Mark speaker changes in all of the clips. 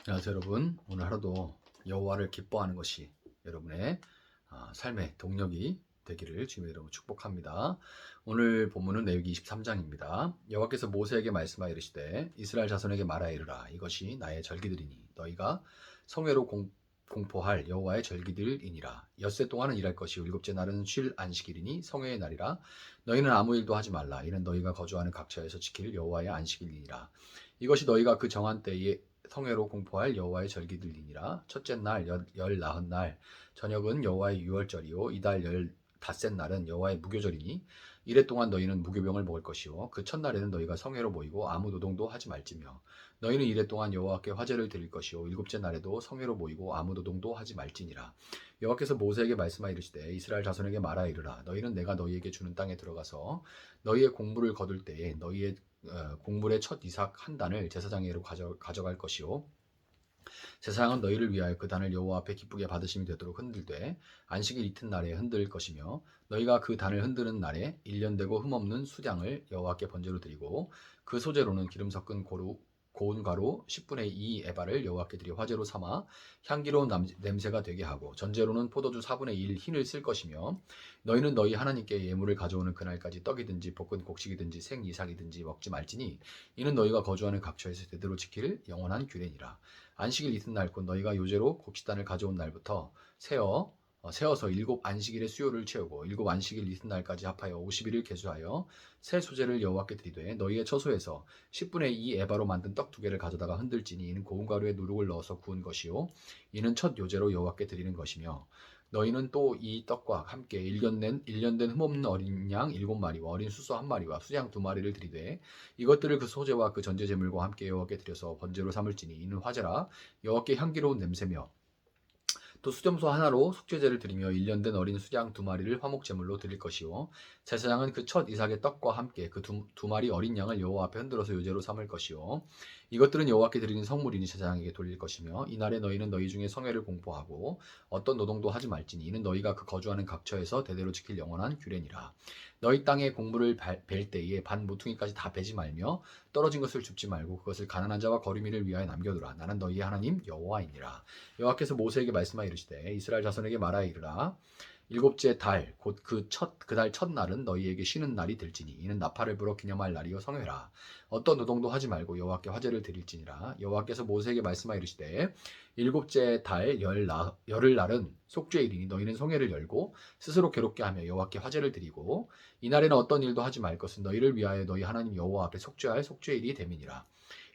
Speaker 1: 안녕하세요 여러분. 오늘 하루도 여호와를 기뻐하는 것이 여러분의 삶의 동력이 되기를 주님의 이름으로 축복합니다. 오늘 본문은 레위기 23장입니다. 여호와께서 모세에게 말씀하여 이르시되 이스라엘 자손에게 말하여 이르라. 이것이 나의 절기들이니 너희가 성회로 공포할 여호와의 절기들이니라. 엿새 동안은 일할 것이요 일곱째 날은 쉴 안식일이니 성회의 날이라. 너희는 아무 일도 하지 말라. 이는 너희가 거주하는 각처에서 지킬 여호와의 안식일이니라. 이것이 너희가 그 정한 때에 성회로 공포할 여호와의 절기들이니라. 첫째 날 열 나흔 날 저녁은 여호와의 유월절이요 이달 열 닷새 날은 여호와의 무교절이니 이래 동안 너희는 무교병을 먹을 것이요 그 첫날에는 너희가 성회로 모이고 아무 노동도 하지 말지며 너희는 이래 동안 여호와께 화제를 드릴 것이요 일곱째 날에도 성회로 모이고 아무 노동도 하지 말지니라. 여호와께서 모세에게 말씀하여 이르시되 이스라엘 자손에게 말하여 이르라. 너희는 내가 너희에게 주는 땅에 들어가서 너희의 공물을 거둘 때에 너희의 곡물의 첫 이삭 한 단을 제사장에게로 가져갈 것이요 제사장은 너희를 위하여 그 단을 여호와 앞에 기쁘게 받으심이 되도록 흔들되 안식일 이튿날에 흔들 것이며 너희가 그 단을 흔드는 날에 1년 되고 흠없는 수량을 여호와께 번제로 드리고 그 소재로는 기름 섞은 고운 가루 10분의 2 에바를 여호와께 드려 화제로 삼아 향기로운 냄새가 되게 하고 전제로는 포도주 4분의 1 흰을 쓸 것이며 너희는 너희 하나님께 예물을 가져오는 그날까지 떡이든지 볶은 곡식이든지 생 이삭이든지 먹지 말지니 이는 너희가 거주하는 각처에서 대대로 지킬 영원한 규례니라. 안식일 이튿날 곧 너희가 요제로 곡식단을 가져온 날부터 세어서 일곱 안식일의 수요를 채우고 일곱 안식일 이튿날까지 합하여 50일을 계수하여 새 소재를 여호와께 드리되 너희의 처소에서 10분의 2 에바로 만든 떡 2개를 가져다가 흔들지니 이는 고운 가루에 누룩을 넣어서 구운 것이요 이는 첫 요제로 여호와께 드리는 것이며 너희는 또 이 떡과 함께 1년 된 흠없는 어린 양 7마리와 어린 수소 1마리와 수양 2마리를 드리되 이것들을 그 소제와 그 전제 제물과 함께 여호와께 드려서 번제로 삼을지니 이는 화제라 여호와께 향기로운 냄새며 또 수점소 하나로 속죄제를 드리며 1년 된 어린 수양 2마리를 화목제물로 드릴 것이요 제사장은 그 첫 이삭의 떡과 함께 그 두 마리 어린 양을 여호와 앞에 흔들어서 요제로 삼을 것이요 이것들은 여호와께 드리는 성물이니 제사장에게 돌릴 것이며 이날에 너희는 너희 중에 성회를 공포하고 어떤 노동도 하지 말지니 이는 너희가 그 거주하는 각처에서 대대로 지킬 영원한 규례니라. 너희 땅에 곡물을 벨 때에 반 모퉁이까지 다 베지 말며 떨어진 것을 줍지 말고 그것을 가난한 자와 거류민을 위하여 남겨두라. 나는 너희의 하나님 여호와이니라. 여호와께서 모세에게 말씀하여 이르시되 이스라엘 자손에게 말하여 이르라. 일곱째 달 곧 그 달 첫날은 너희에게 쉬는 날이 될지니 이는 나팔을 불어 기념할 날이요 성회라. 어떤 노동도 하지 말고 여호와께 화제를 드릴지니라. 여호와께서 모세에게 말씀하여 이르시되 일곱째 달 열흘 날은 속죄일이니 너희는 성회를 열고 스스로 괴롭게 하며 여호와께 화제를 드리고 이날에는 어떤 일도 하지 말 것은 너희를 위하여 너희 하나님 여호와 앞에 속죄할 속죄일이 됨이니라.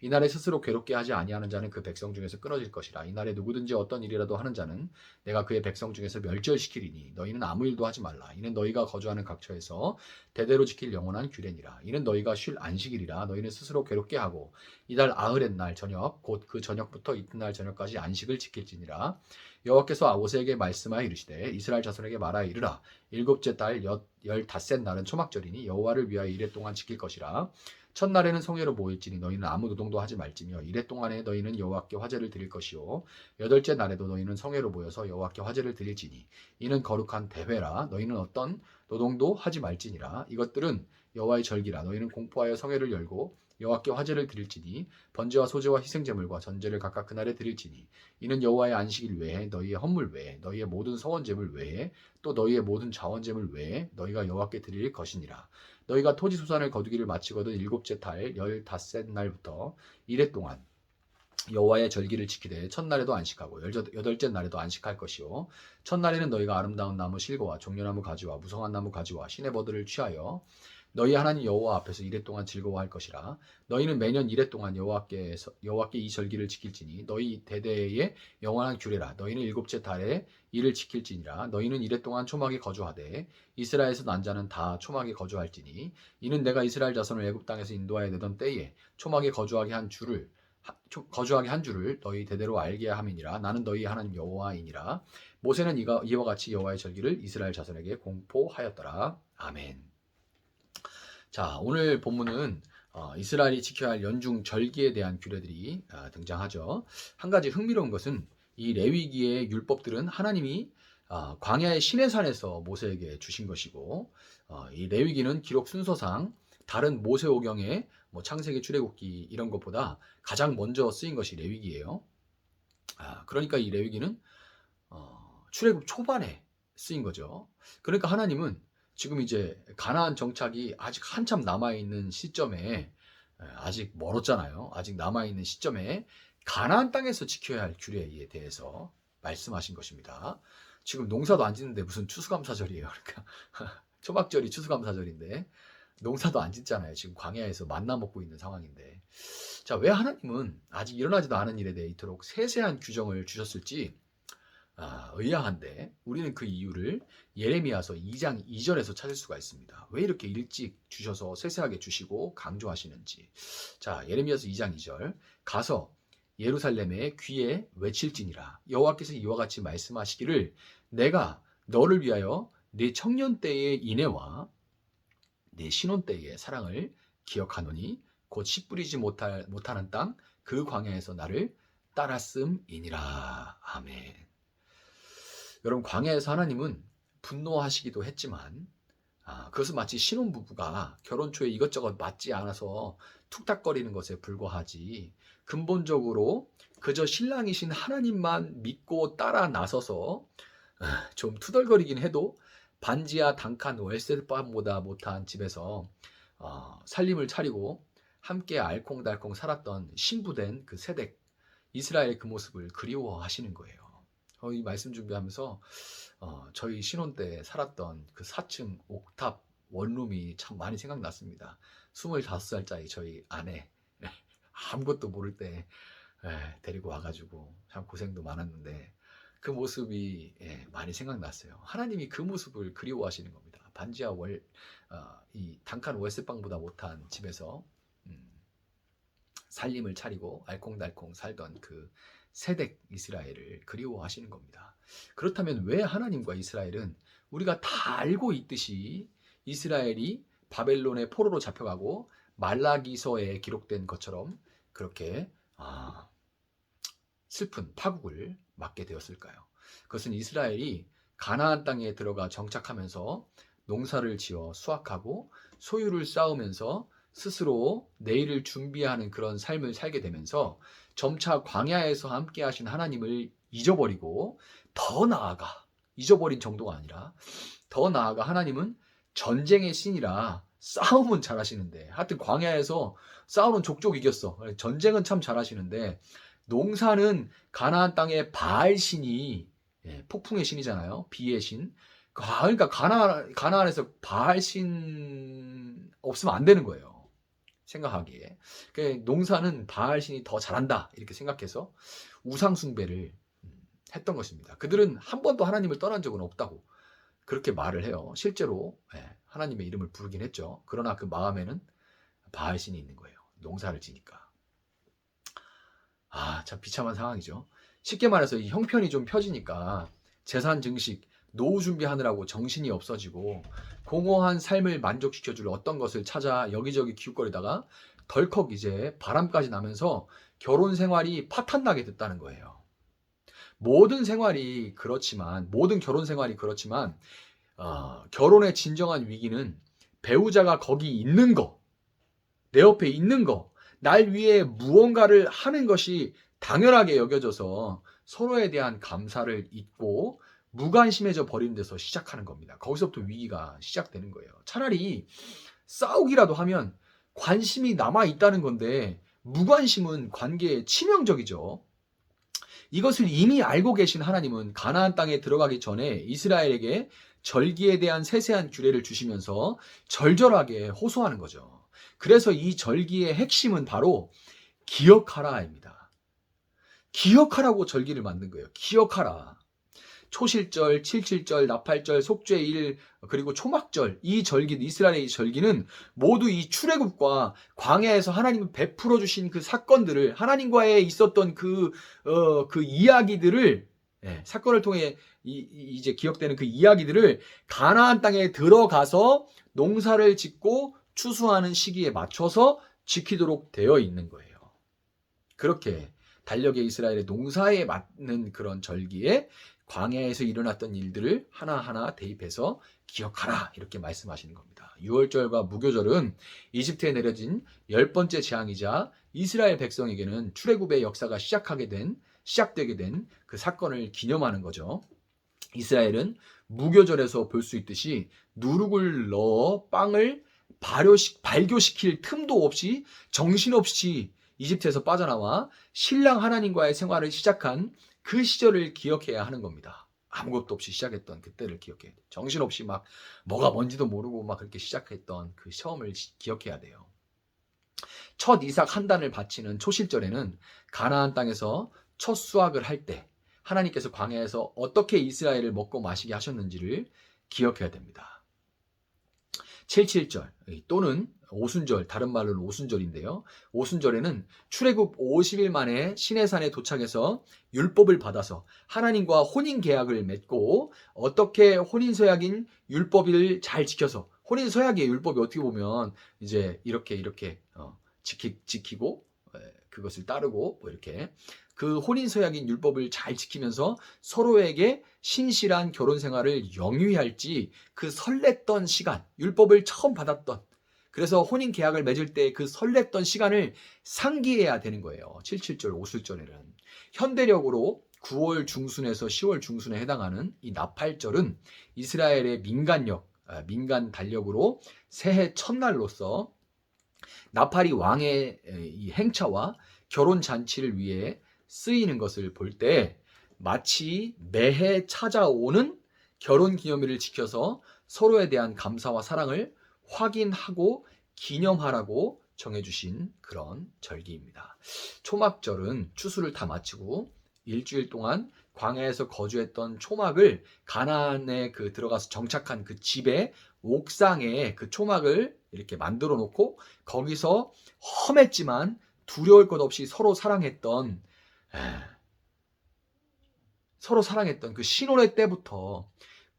Speaker 1: 이날에 스스로 괴롭게 하지 아니하는 자는 그 백성 중에서 끊어질 것이라. 이날에 누구든지 어떤 일이라도 하는 자는 내가 그의 백성 중에서 멸절시키리니 너희는 아무 일도 하지 말라. 이는 너희가 거주하는 각처에서 대대로 지킬 영원한 규례니라. 이는 너희가 쉴 안식일이라. 너희는 스스로 괴롭게 하고 이달 아흐렛 날 저녁 곧 그 저녁부터 이튿날 저녁까지 안식을 지킬지니라. 여호와께서 모세에게 말씀하여 이르시되 이스라엘 자손에게 말하여 이르라. 일곱째 달 열닷새 날은 초막절이니 여호와를 위하여 이래 동안 지킬 것이라. 첫날에는 성회로 모일지니 너희는 아무 노동도 하지 말지며 이래 동안에 너희는 여호와께 화제를 드릴 것이요 여덟째 날에도 너희는 성회로 모여서 여호와께 화제를 드릴지니 이는 거룩한 대회라. 너희는 어떤 노동도 하지 말지니라. 이것들은 여호와의 절기라. 너희는 공포하여 성회를 열고 여호와께 화제를 드릴지니 번제와 소제와 희생제물과 전제를 각각 그날에 드릴지니 이는 여호와의 안식일 외에 너희의 헌물 외에 너희의 모든 서원제물 외에 또 너희의 모든 자원제물 외에 너희가 여호와께 드릴 것이니라. 너희가 토지 소산을 거두기를 마치거든 일곱째 달 열닷새 날부터 이래 동안 여호와의 절기를 지키되 첫날에도 안식하고 여덟째 날에도 안식할 것이요 첫날에는 너희가 아름다운 나무 실과와 종려나무 가지와 무성한 나무 가지와 시내버들을 취하여 너희 하나님 여호와 앞에서 이래 동안 즐거워할 것이라. 너희는 매년 이래 동안 여호와께 이 절기를 지킬지니 너희 대대의 영원한 규례라. 너희는 일곱째 달에 이를 지킬지니라. 너희는 이래 동안 초막에 거주하되 이스라엘에서 난 자는 다 초막에 거주할지니 이는 내가 이스라엘 자손을 애굽 땅에서 인도하여 내던 때에 초막에 거주하게 한 줄을 너희 대대로 알게 함이니라. 나는 너희 하나님 여호와이니라. 모세는 이와 같이 여호와의 절기를 이스라엘 자손에게 공포하였더라. 아멘. 자, 오늘 본문은 이스라엘이 지켜야 할 연중 절기에 대한 규례들이 등장하죠. 한 가지 흥미로운 것은 이 레위기의 율법들은 하나님이 광야의 시내산에서 모세에게 주신 것이고 이 레위기는 기록 순서상 다른 모세오경의 뭐 창세기, 출애굽기 이런 것보다 가장 먼저 쓰인 것이 레위기예요. 그러니까 이 레위기는 출애굽 초반에 쓰인 거죠. 그러니까 하나님은 지금 이제 가나안 정착이 아직 한참 남아있는 시점에, 아직 멀었잖아요. 아직 남아있는 시점에 가나안 땅에서 지켜야 할 규례에 대해서 말씀하신 것입니다. 지금 농사도 안 짓는데 무슨 추수감사절이에요. 그러니까 초막절이 추수감사절인데 농사도 안 짓잖아요. 지금 광야에서 만나 먹고 있는 상황인데. 자, 왜 하나님은 아직 일어나지도 않은 일에 대해 이토록 세세한 규정을 주셨을지 의아한데, 우리는 그 이유를 예레미야서 2장 2절에서 찾을 수가 있습니다. 왜 이렇게 일찍 주셔서 세세하게 주시고 강조하시는지. 자, 예레미야서 2장 2절. 가서 예루살렘의 귀에 외칠지니라. 여호와께서 이와 같이 말씀하시기를, 내가 너를 위하여 네 청년 때의 인애와 네 신혼 때의 사랑을 기억하노니 곧 씨 뿌리지 못하는 땅 그 광야에서 나를 따랐음이니라. 아멘. 여러분, 광야에서 하나님은 분노하시기도 했지만 그것은 마치 신혼부부가 결혼 초에 이것저것 맞지 않아서 툭탁거리는 것에 불과하지, 근본적으로 그저 신랑이신 하나님만 믿고 따라 나서서 좀 투덜거리긴 해도 반지하 단칸 월세방보다 못한 집에서 살림을 차리고 함께 알콩달콩 살았던 신부된 그 세댁 이스라엘의 그 모습을 그리워하시는 거예요. 이 말씀 준비하면서 저희 신혼 때 살았던 그 4층 옥탑 원룸이 참 많이 생각났습니다. 25살짜리 저희 아내 아무것도 모를 때 데리고 와가지고 참 고생도 많았는데 그 모습이 많이 생각났어요. 하나님이 그 모습을 그리워하시는 겁니다. 반지하 이 단칸 월세방보다 못한 집에서 살림을 차리고 알콩달콩 살던 그 세댁 이스라엘을 그리워하시는 겁니다. 그렇다면 왜 하나님과 이스라엘은 우리가 다 알고 있듯이 이스라엘이 바벨론의 포로로 잡혀가고 말라기서에 기록된 것처럼 그렇게 슬픈 파국을 맞게 되었을까요? 그것은 이스라엘이 가나안 땅에 들어가 정착하면서 농사를 지어 수확하고 소유를 쌓으면서 스스로 내일을 준비하는 그런 삶을 살게 되면서 점차 광야에서 함께 하신 하나님을 잊어버리고, 더 나아가 잊어버린 정도가 아니라 더 나아가 하나님은 전쟁의 신이라 싸움은 잘하시는데, 하여튼 광야에서 싸우는 족족 이겼어. 전쟁은 참 잘하시는데 농사는 가나안 땅의 바알 신이 폭풍의 신이잖아요. 비의 신. 그러니까 가나안에서 바알 신 없으면 안 되는 거예요. 생각하기에. 농사는 바알 신이 더 잘한다 이렇게 생각해서 우상 숭배를 했던 것입니다. 그들은 한 번도 하나님을 떠난 적은 없다고 그렇게 말을 해요. 실제로 하나님의 이름을 부르긴 했죠. 그러나 그 마음에는 바알 신이 있는 거예요. 농사를 지니까. 참 비참한 상황이죠. 쉽게 말해서 이 형편이 좀 펴지니까 재산 증식, 노후 준비하느라고 정신이 없어지고 공허한 삶을 만족시켜줄 어떤 것을 찾아 여기저기 기웃거리다가 덜컥 이제 바람까지 나면서 결혼 생활이 파탄나게 됐다는 거예요. 모든 결혼 생활이 그렇지만 결혼의 진정한 위기는 배우자가 거기 있는 거, 내 옆에 있는 거, 날 위해 무언가를 하는 것이 당연하게 여겨져서 서로에 대한 감사를 잊고 무관심해져 버리는 데서 시작하는 겁니다. 거기서부터 위기가 시작되는 거예요. 차라리 싸우기라도 하면 관심이 남아있다는 건데 무관심은 관계에 치명적이죠. 이것을 이미 알고 계신 하나님은 가나안 땅에 들어가기 전에 이스라엘에게 절기에 대한 세세한 규례를 주시면서 절절하게 호소하는 거죠. 그래서 이 절기의 핵심은 바로 기억하라입니다. 기억하라고 절기를 만든 거예요. 기억하라. 초실절, 칠칠절, 나팔절, 속죄일, 그리고 초막절, 이 절기, 이스라엘의 이 절기는 모두 이 출애굽과 광야에서 하나님이 베풀어 주신 그 사건들을, 하나님과의 있었던 그 이야기들을, 사건을 통해 이제 기억되는 그 이야기들을 가나안 땅에 들어가서 농사를 짓고 추수하는 시기에 맞춰서 지키도록 되어 있는 거예요. 그렇게 달력의 이스라엘의 농사에 맞는 그런 절기에 광야에서 일어났던 일들을 하나하나 대입해서 기억하라 이렇게 말씀하시는 겁니다. 유월절과 무교절은 이집트에 내려진 10번째 재앙이자 이스라엘 백성에게는 출애굽의 역사가 시작되게 된 그 사건을 기념하는 거죠. 이스라엘은 무교절에서 볼 수 있듯이 누룩을 넣어 빵을 발교시킬 틈도 없이 정신없이 이집트에서 빠져나와 신랑 하나님과의 생활을 시작한 그 시절을 기억해야 하는 겁니다. 아무것도 없이 시작했던 그때를 기억해야 돼요. 정신없이 막 뭐가 뭔지도 모르고 막 그렇게 시작했던 그 처음을 기억해야 돼요. 첫 이삭 한 단을 바치는 초실절에는 가나안 땅에서 첫 수확을 할 때 하나님께서 광야에서 어떻게 이스라엘을 먹고 마시게 하셨는지를 기억해야 됩니다. 77절 또는 오순절, 다른 말로는 오순절인데요. 오순절에는 출애굽 50일 만에 시내산에 도착해서 율법을 받아서 하나님과 혼인계약을 맺고 어떻게 혼인서약인 율법을 잘 지켜서 혼인서약의 율법이 어떻게 보면 이제 이렇게 지키고 그것을 따르고 뭐 이렇게 그 혼인서약인 율법을 잘 지키면서 서로에게 신실한 결혼 생활을 영위할지 그 설렜던 시간, 율법을 처음 받았던 그래서 혼인 계약을 맺을 때 그 설렜던 시간을 상기해야 되는 거예요. 77절, 오순절에는. 현대력으로 9월 중순에서 10월 중순에 해당하는 이 나팔절은 이스라엘의 민간 달력으로 새해 첫날로서 나팔이 왕의 이 행차와 결혼 잔치를 위해 쓰이는 것을 볼 때 마치 매해 찾아오는 결혼 기념일을 지켜서 서로에 대한 감사와 사랑을 확인하고 기념하라고 정해주신 그런 절기입니다. 초막절은 추수를 다 마치고 일주일 동안 광야에서 거주했던 초막을 가나안에 들어가서 정착한 그 집의 옥상에 그 초막을 이렇게 만들어 놓고 거기서 험했지만 두려울 것 없이 서로 사랑했던 그 신혼의 때부터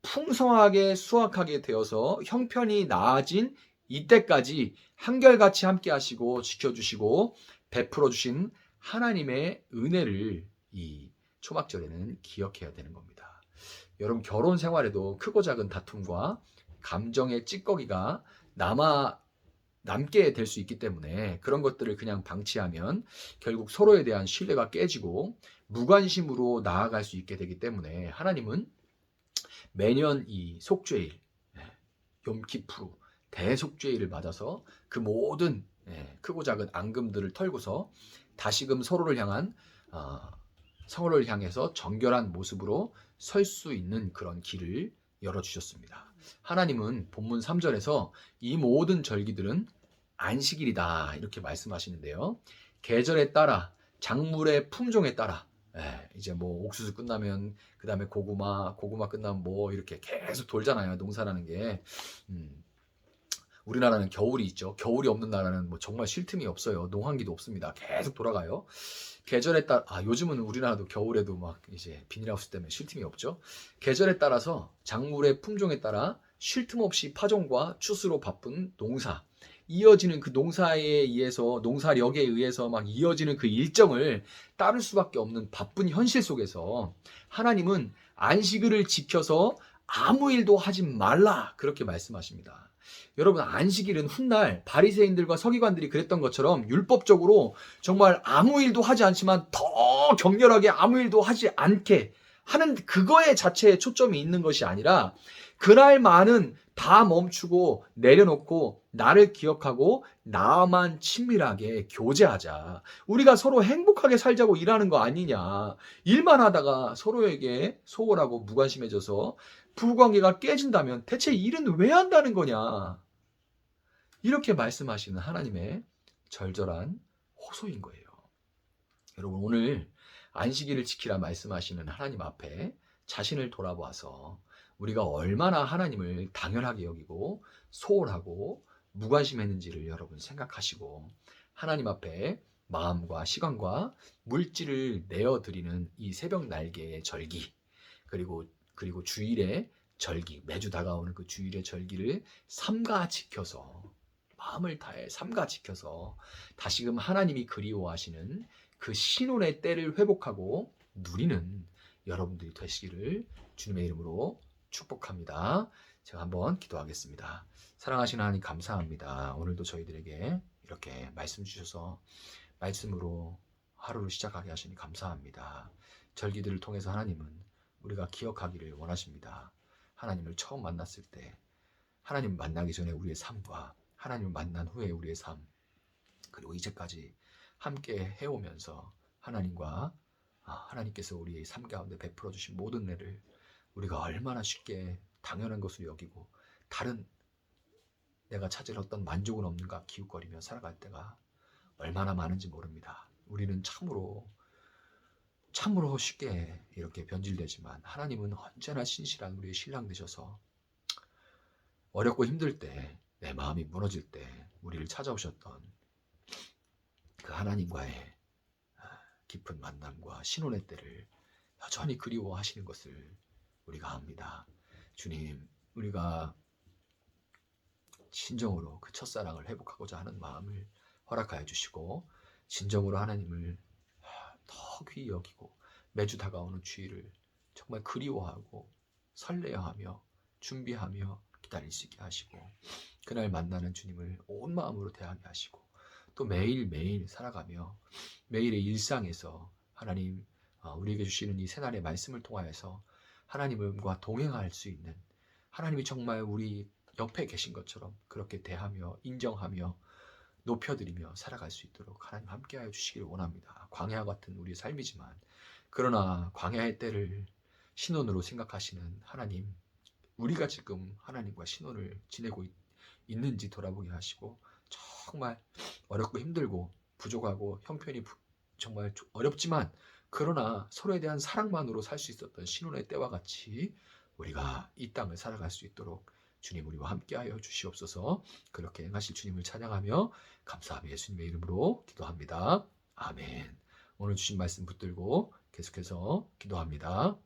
Speaker 1: 풍성하게 수확하게 되어서 형편이 나아진 이때까지 한결같이 함께 하시고 지켜주시고 베풀어 주신 하나님의 은혜를 이 초막절에는 기억해야 되는 겁니다. 여러분 결혼 생활에도 크고 작은 다툼과 감정의 찌꺼기가 남게 될 수 있기 때문에 그런 것들을 그냥 방치하면 결국 서로에 대한 신뢰가 깨지고 무관심으로 나아갈 수 있게 되기 때문에 하나님은 매년 이 속죄일, 욤키푸르, 대속죄일을 맞아서 그 모든 크고 작은 앙금들을 털고서 다시금 서로를 향해서 정결한 모습으로 설 수 있는 그런 길을 열어주셨습니다. 하나님은 본문 3절에서 이 모든 절기들은 안식일이다 이렇게 말씀하시는데요. 계절에 따라 작물의 품종에 따라 이제 뭐 옥수수 끝나면 그 다음에 고구마 끝나면 뭐 이렇게 계속 돌잖아요. 농사라는 게. 우리나라는 겨울이 있죠. 겨울이 없는 나라는 뭐 정말 쉴 틈이 없어요. 농한기도 없습니다. 계속 돌아가요. 계절에 따라 요즘은 우리나라도 겨울에도 막 이제 비닐하우스 때문에 쉴 틈이 없죠. 계절에 따라서 작물의 품종에 따라 쉴 틈 없이 파종과 추수로 바쁜 농사 이어지는 그 농사력에 의해서 막 이어지는 그 일정을 따를 수밖에 없는 바쁜 현실 속에서 하나님은 안식일을 지켜서 아무 일도 하지 말라 그렇게 말씀하십니다. 여러분 안식일은 훗날 바리새인들과 서기관들이 그랬던 것처럼 율법적으로 정말 아무 일도 하지 않지만 더 격렬하게 아무 일도 하지 않게 하는 그거에 자체에 초점이 있는 것이 아니라 그날만은 다 멈추고 내려놓고 나를 기억하고 나만 친밀하게 교제하자. 우리가 서로 행복하게 살자고 일하는 거 아니냐. 일만 하다가 서로에게 소홀하고 무관심해져서 부부관계가 깨진다면 대체 일은 왜 한다는 거냐. 이렇게 말씀하시는 하나님의 절절한 호소인 거예요. 여러분 오늘 안식일을 지키라 말씀하시는 하나님 앞에 자신을 돌아보아서 우리가 얼마나 하나님을 당연하게 여기고 소홀하고 무관심했는지를 여러분 생각하시고 하나님 앞에 마음과 시간과 물질을 내어드리는 이 새벽 날개의 절기 그리고 주일의 절기 매주 다가오는 그 주일의 절기를 삼가 지켜서 마음을 다해 삼가 지켜서 다시금 하나님이 그리워하시는 그 신혼의 때를 회복하고 누리는 여러분들이 되시기를 주님의 이름으로 축복합니다. 제가 한번 기도하겠습니다. 사랑하시는 하나님 감사합니다. 오늘도 저희들에게 이렇게 말씀 주셔서 말씀으로 하루를 시작하게 하시니 감사합니다. 절기들을 통해서 하나님은 우리가 기억하기를 원하십니다. 하나님을 처음 만났을 때, 하나님 만나기 전에 우리의 삶과 하나님을 만난 후에 우리의 삶, 그리고 이제까지 함께 해오면서 하나님과 하나님께서 우리의 삶 가운데 베풀어 주신 모든 일을 우리가 얼마나 쉽게 당연한 것으로 여기고 다른 내가 찾을 어떤 만족은 없는가 기웃거리며 살아갈 때가 얼마나 많은지 모릅니다. 우리는 참으로 쉽게 이렇게 변질되지만 하나님은 언제나 신실한 우리의 신랑 되셔서 어렵고 힘들 때, 내 마음이 무너질 때 우리를 찾아오셨던 그 하나님과의 깊은 만남과 신혼의 때를 여전히 그리워하시는 것을 우리가 압니다. 주님, 우리가 진정으로 그 첫사랑을 회복하고자 하는 마음을 허락하여 주시고 진정으로 하나님을 더 귀히 여기고 매주 다가오는 주일을 정말 그리워하고 설레어하며 준비하며 기다릴 수 있게 하시고 그날 만나는 주님을 온 마음으로 대하게 하시고 또 매일매일 살아가며 매일의 일상에서 하나님 우리에게 주시는 이 새날의 말씀을 통하여서 하나님과 동행할 수 있는, 하나님이 정말 우리 옆에 계신 것처럼 그렇게 대하며 인정하며 높여드리며 살아갈 수 있도록 하나님 함께하여 주시기를 원합니다. 광야 같은 우리의 삶이지만 그러나 광야의 때를 신혼으로 생각하시는 하나님, 우리가 지금 하나님과 신혼을 지내고 있는지 돌아보게 하시고 정말 어렵고 힘들고 부족하고 형편이 정말 어렵지만 그러나 서로에 대한 사랑만으로 살 수 있었던 신혼의 때와 같이 우리가 이 땅을 살아갈 수 있도록 주님 우리와 함께하여 주시옵소서. 그렇게 행하실 주님을 찬양하며 감사하며 예수님의 이름으로 기도합니다. 아멘. 오늘 주신 말씀 붙들고 계속해서 기도합니다.